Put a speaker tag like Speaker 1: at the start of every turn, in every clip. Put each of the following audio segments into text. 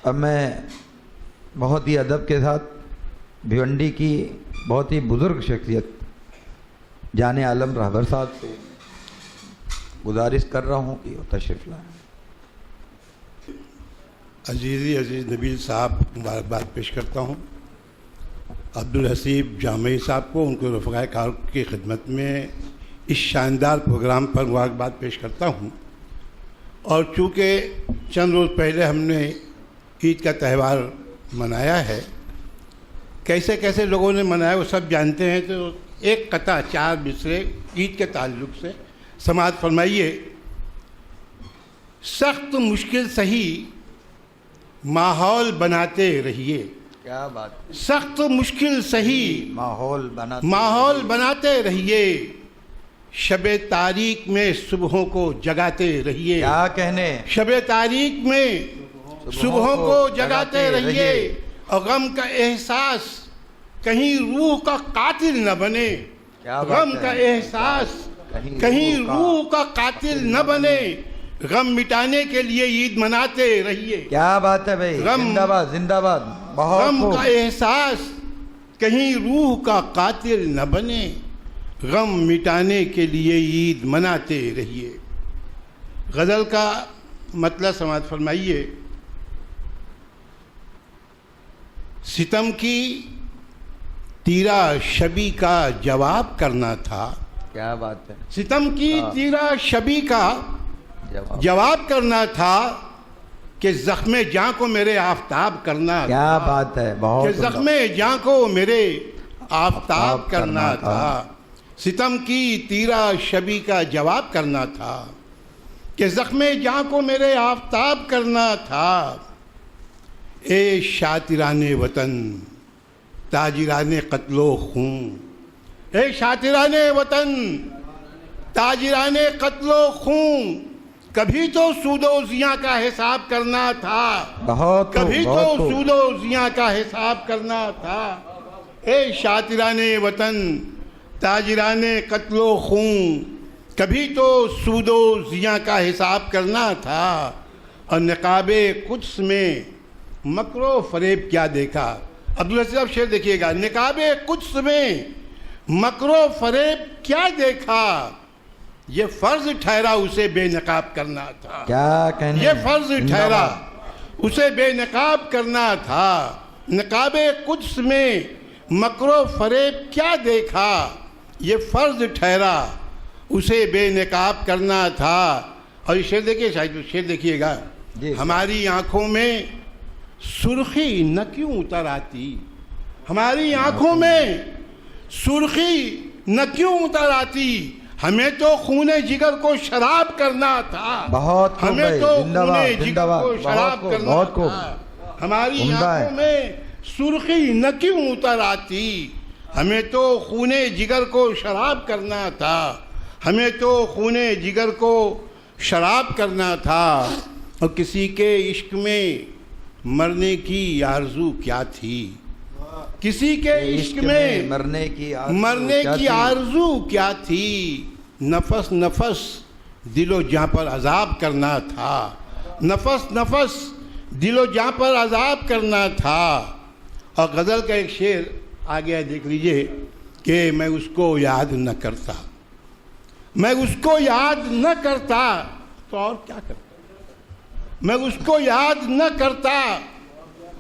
Speaker 1: अब मैं बहुत ही अदब के साथ भिवंडी की बहुत ही बुज़ुर्ग शख्सियत जाने आलम रहबर साहब से गुजारिश कर रहा हूँ कि वो तशरीफ़ लाएं।
Speaker 2: अजीज़ नबील साहब मुबारकबाद पेश करता हूँ। अब्दुल हसीब जामई साहब को उनको रफ़क़ाए कार की खिदमत में इस शानदार प्रोग्राम पर मुबारकबाद पेश करता हूँ। और चूँकि चंद रोज़ पहले हमने ईद का त्यौहार मनाया है, कैसे कैसे लोगों ने मनाया वो सब जानते हैं। तो एक कता 4 मिसरे ईद के ताल्लुक़ से समाअत फरमाइए। सख्त मुश्किल सही माहौल बनाते रहिए।
Speaker 1: क्या बात,
Speaker 2: सख्त मुश्किल सही
Speaker 1: माहौल
Speaker 2: बनाते रहिए। शबे तारीख में सुबहों को जगाते रहिए।
Speaker 1: क्या कहने,
Speaker 2: शबे तारीख में सुबहों को जगाते रहिए। और गम का एहसास कहीं रूह का कातिल न बने। गम का एहसास कहीं रूह का कातिल न बने। गम मिटाने के लिए ईद मनाते रहिए।
Speaker 1: क्या बात है भाई, जिंदाबाद जिंदाबाद।
Speaker 2: गम का एहसास कहीं रूह का कातिल न बने। गम मिटाने के लिए ईद मनाते रहिए। गज़ल का मतलब समाअत फरमाइए। सितम की तीरा शबी का जवाब करना था।
Speaker 1: क्या बात है,
Speaker 2: सितम की तीरा शबी का जवाब करना था कि ज़ख्मे जाँ को मेरे आफताब करना।
Speaker 1: क्या बात है, बहुत
Speaker 2: कि ज़ख्मे जाँ को मेरे आफताब करना था। सितम की तीरा शबी का जवाब करना था कि ज़ख्मे जाँ को मेरे आफताब करना था। ए शातिराने वतन ताजिराने क़त्लो खून। ए शातिराने वतन ताजिराने क़त्लो खून। कभी तो सूदो ज़िया का हिसाब करना था। कभी तो सूदो ज़िया का हिसाब करना था। ए शातिराने वतन ताजिराने क़त्लो खून। कभी तो सूदो ज़िया का हिसाब करना था। और निकाबे कुद्स में मकरो फ़रेब क्या देखा। अब्दुल हसीब साहब शेर देखिएगा। निकाबे कुद्स में मकरो फ़रेब क्या देखा। ये फ़र्ज़ ठहरा उसे बेनकाब करना था।
Speaker 1: क्या कहने,
Speaker 2: ये फ़र्ज़ ठहरा उसे बेनकाब करना था। निकाबे कुद्स में मकरो फ़रेब क्या देखा। ये फ़र्ज़ ठहरा उसे बेनकाब करना था। और ये शेर देखिए, शायद शेर देखिएगा। हमारी आँखों में सुर्खी न क्यों उतर आती। हमारी आँखों में सुर्खी न क्यों उतर आती। हमें तो खूने जिगर को शराब करना था। हमें तो खूने जिगर को शराब करना था। हमारी आँखों में सुर्खी न क्यों उतर आती। हमें तो खूने जिगर को शराब करना था। हमें तो खूने जिगर को शराब करना था। और किसी के इश्क में मरने की आरज़ू क्या थी। किसी के इश्क में
Speaker 1: मरने की
Speaker 2: आरज़ू क्या थी। नफस नफस दिलो जाँ पर अज़ाब करना था। नफस नफस दिलो जाँ पर अज़ाब करना था। और गज़ल का एक शेर आ गया, देख लीजिए कि मैं उसको याद न करता। मैं उसको याद न करता तो और क्या करता। मैं उसको याद न करता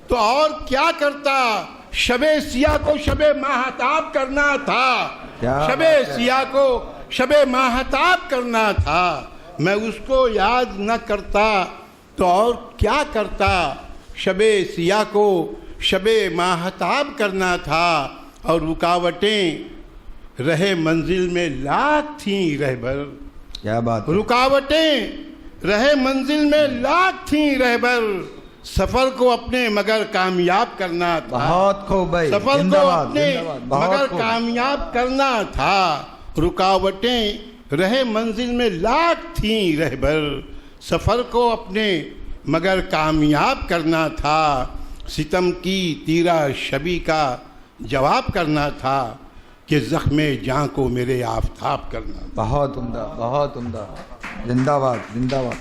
Speaker 2: तो और क्या करता। शबे सिया को शबे माहताब करना था। शबे सिया को शबे माहताब करना था। मैं उसको याद न करता तो और क्या करता। शबे सिया को शबे माहताब करना था। और रुकावटें रहे मंजिल में लाख थीं रहबर।
Speaker 1: क्या बात,
Speaker 2: रुकावटें रहे मंजिल में लाख थीं रहबर। सफ़र को अपने मगर कामयाब करना था।
Speaker 1: बहुत खूब भाई,
Speaker 2: सफ़र को अपने मगर कामयाब करना था। रुकावटें रहे मंजिल में लाख थीं रहबर। सफ़र को अपने मगर कामयाब करना था। सितम की तीरा शबी का जवाब करना था कि ज़ख्मे जाँ को मेरे आफताब करना।
Speaker 1: बहुत उम्दा, बहुत उम्दा। जिंदाबाद जिंदाबाद।